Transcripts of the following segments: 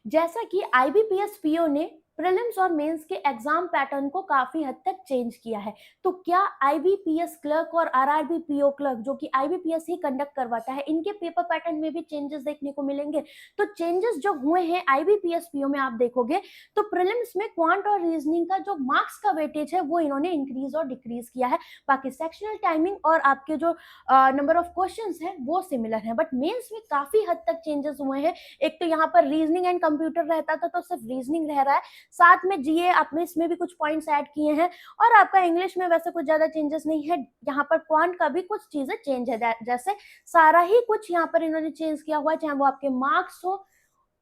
जैसा कि IBPS PO ने प्रीलिम्स और मेंस के एग्जाम पैटर्न को काफी हद तक चेंज किया है, तो क्या आईबीपीएस क्लर्क और आरआरबी पीओ क्लर्क जो कि आईबीपीएस ही कंडक्ट करवाता है, इनके पेपर पैटर्न में भी चेंजेस देखने को मिलेंगे? तो चेंजेस जो हुए हैं आईबीपीएस पीओ में आप देखोगे तो प्रीलिम्स में क्वांट और रीजनिंग का जो मार्क्स का वेटेज है वो इन्होंने इंक्रीज और डिक्रीज किया है। बाकी सेक्शनल टाइमिंग और आपके जो नंबर ऑफ क्वेश्चंस है वो सिमिलर है, बट मेंस में काफी हद तक चेंजेस हुए हैं। एक तो यहाँ पर रीजनिंग एंड कंप्यूटर रहता था तो सिर्फ रीजनिंग रह रहा है, साथ में जीए आपने इसमें भी कुछ पॉइंट्स ऐड किए हैं, और आपका इंग्लिश में वैसे कुछ ज्यादा चेंजेस नहीं है। यहाँ पर क्वांट का भी कुछ चीजें चेंज है, जैसे सारा ही कुछ यहाँ पर इन्होंने चेंज किया हुआ है, चाहे वो आपके मार्क्स हो,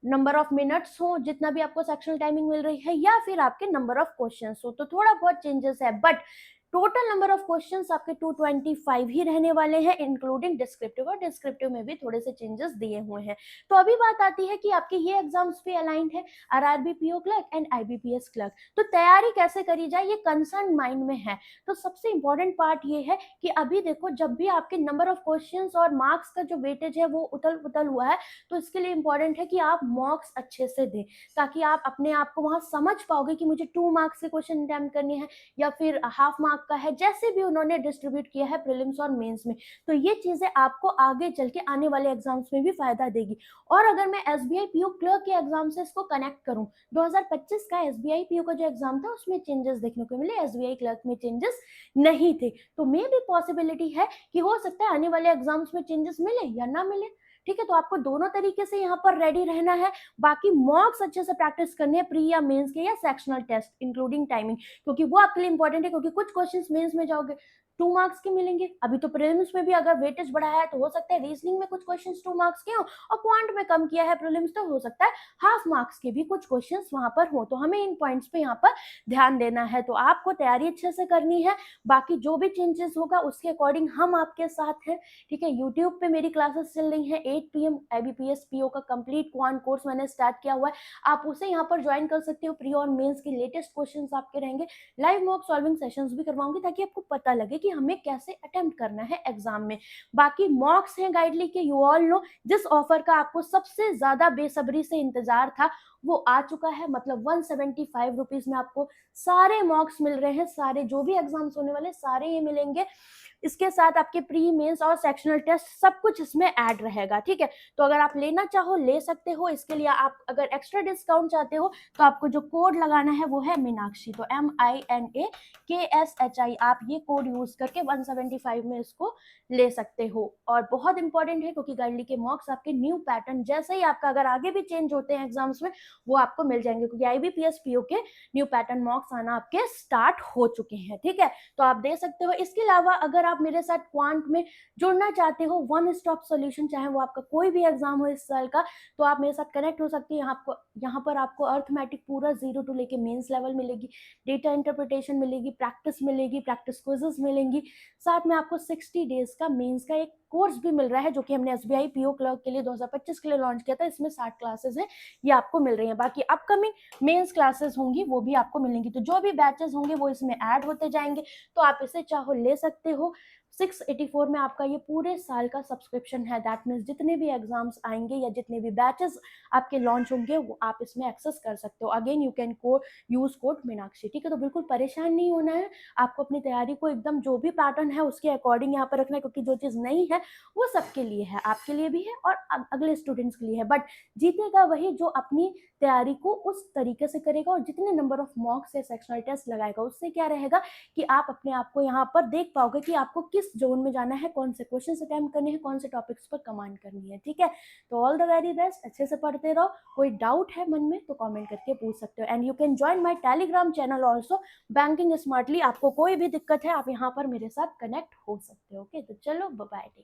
नंबर ऑफ मिनट्स हो, जितना भी आपको सेक्शनल टाइमिंग मिल रही है, या फिर आपके नंबर ऑफ क्वेश्चंस हो, तो थोड़ा बहुत चेंजेस है, but total number of questions आपके 225 ही रहने वाले हैं, इंक्लूडिंग डिस्क्रिप्टिव, और डिस्क्रिप्टिव में भी थोड़े से चेंजेस दिए हुए हैं। तो अभी बात आती है कि आपके ये एग्जाम्स पे अलाइंड है, RRB PO clerk and IBPS clerk, तो तैयारी कैसे करी जाए ये कंसर्न माइंड में है। तो सबसे इंपॉर्टेंट पार्ट ये है कि अभी देखो, जब भी आपके नंबर ऑफ क्वेश्चंस और मार्क्स का जो वेटेज है वो उथल पुथल हुआ है, तो इसके लिए इंपॉर्टेंट है कि आप मॉक्स अच्छे से दें, ताकि आप अपने आप को वहां समझ पाओगे कि मुझे 2 मार्क्स के क्वेश्चन अटेम्प्ट करने हैं या फिर हाफ मार्क का है, जैसे भी उन्होंने डिस्ट्रीब्यूट किया है प्रीलिम्स और मेंस में। तो ये चीजें आपको आगे चल के आने वाले एग्जाम्स में भी फायदा देगी। और अगर मैं एसबीआई पीओ क्लर्क के एग्जाम से इसको कनेक्ट करूं, 2025 का एसबीआई पीओ का जो एग्जाम था उसमें चेंजेस देखने को मिले, एसबीआई क्लर्क में चेंजेस नहीं थे, तो मे भी पॉसिबिलिटी है कि हो सकता है आने वाले एग्जाम्स में चेंजेस मिले या ना मिले। ठीक है, तो आपको दोनों तरीके से यहाँ पर रेडी रहना है। बाकी मॉक्स अच्छे से प्रैक्टिस करने हैं, प्री या मेंस के या सेक्शनल टेस्ट इंक्लूडिंग टाइमिंग, क्योंकि वो आपके लिए इंपॉर्टेंट है, क्योंकि कुछ क्वेश्चंस मेंस में जाओगे 2 मार्क्स के मिलेंगे, अभी तो प्रीलिम्स में भी अगर वेटेज बढ़ा है तो हो सकता है रीजनिंग में कुछ क्वेश्चंस 2 मार्क्स के हो, और क्वांट में कम किया है प्रीलिम्स तो हो सकता है हाफ मार्क्स के भी कुछ क्वेश्चंस वहां पर हो। तो हमें इन पॉइंट्स पे यहाँ पर ध्यान देना है, तो आपको तैयारी अच्छे से करनी है। बाकी जो भी चेंजेस होगा उसके अकॉर्डिंग हम आपके साथ हैं। ठीक है, यूट्यूब पे मेरी क्लासेस चल रही हैं 8 PM, आईबीपीएस पीओ का कंप्लीट क्वांट कोर्स मैंने स्टार्ट किया हुआ है, आप उसे यहाँ पर ज्वाइन कर सकते हो। प्री और मेंस के लेटेस्ट क्वेश्चंस आपके रहेंगे, लाइव मॉक सॉल्विंग सेशंस भी करवाऊंगी, ताकि आपको पता लगे कि हमें कैसे अटेम्प्ट करना है एग्जाम में। बाकी मॉक्स हैं गाइडली के, यू ऑल नो, जिस ऑफर का आपको सबसे ज्यादा बेसब्री से इंतजार था वो आ चुका है, मतलब 175 रुपीज में आपको सारे मॉक्स मिल रहे हैं, सारे जो भी एग्जाम्स होने वाले सारे ये मिलेंगे। इसके साथ आपके प्री मेंस और सेक्शनल टेस्ट सब कुछ इसमें ऐड रहेगा। ठीक है, तो अगर आप लेना चाहो ले सकते हो, इसके लिए आप अगर एक्स्ट्रा डिस्काउंट चाहते हो तो आपको जो कोड लगाना है वो है मीनाक्षी, तो MINAKSHI, आप ये कोड यूज करके 175 में इसको ले सकते हो। और बहुत इंपॉर्टेंट है, क्योंकि गाइडली के मॉक्स आपके न्यू पैटर्न जैसे ही आपका अगर आगे भी चेंज होते हैं एग्जाम्स में वो आपको मिल जाएंगे, क्योंकि आईबीपीएस पीओ के न्यू पैटर्न मॉक्स आना आपके स्टार्ट हो चुके हैं। ठीक है, तो आप दे सकते हो। इसके अलावा अगर आप मेरे साथ क्वांट में जुड़ना चाहते हो, वन स्टॉप सॉल्यूशन, चाहे वो आपका कोई भी एग्जाम हो इस साल का, तो आप मेरे साथ कनेक्ट हो सकते हैं। यहाँ पर आपको अर्थमेटिक पूरा 0 टू लेके मेंस लेवल मिलेगी, डेटा इंटरप्रिटेशन मिलेगी, प्रैक्टिस क्विजेस मिलेंगी, साथ में आपको 60 डेज का मेंस का एक कोर्स भी मिल रहा है, जो कि हमने एसबीआई पीओ क्लर्क के लिए 2025 के लिए लॉन्च किया था। इसमें 60 क्लासेस हैं, ये आपको मिल रही हैं। बाकी अपकमिंग मेंस क्लासेस होंगी वो भी आपको मिलेंगी, तो जो भी बैचेस होंगे वो इसमें ऐड होते जाएंगे, तो आप इसे चाहो ले सकते हो। 684 में आपका ये पूरे साल का सब्सक्रिप्शन है, दैट मीन्स जितने भी एग्जाम्स आएंगे या जितने भी बैचेस आपके लॉन्च होंगे वो आप इसमें एक्सेस कर सकते हो। Again you can use code Meenakshi. ठीक है, तो बिल्कुल परेशान नहीं होना है, आपको अपनी तैयारी को एकदम जो भी पैटर्न है उसके अकॉर्डिंग यहाँ पर रखना है, क्योंकि जो चीज़ नहीं है वो सबके लिए है, आपके लिए भी है और अगले स्टूडेंट्स के लिए है, बट जीतेगा वही जो अपनी तैयारी को उस तरीके से करेगा, और जितने नंबर ऑफ मॉक्स या सेक्शनल टेस्ट लगाएगा उससे क्या रहेगा कि आप अपने आप को यहाँ पर देख पाओगे कि आपको किस जोन में जाना है, कौन से क्वेश्चन अटेम्प्ट करने हैं, कौन से टॉपिक्स पर कमांड करनी है। ठीक है, तो ऑल द वेरी बेस्ट, अच्छे से पढ़ते रहो। कोई डाउट है मन में तो कमेंट करके पूछ सकते हो, and you can join my Telegram channel also, banking smartly. आपको कोई भी दिक्कत है आप यहाँ पर मेरे साथ कनेक्ट हो सकते हो। ओके, तो चलो बाय बाय।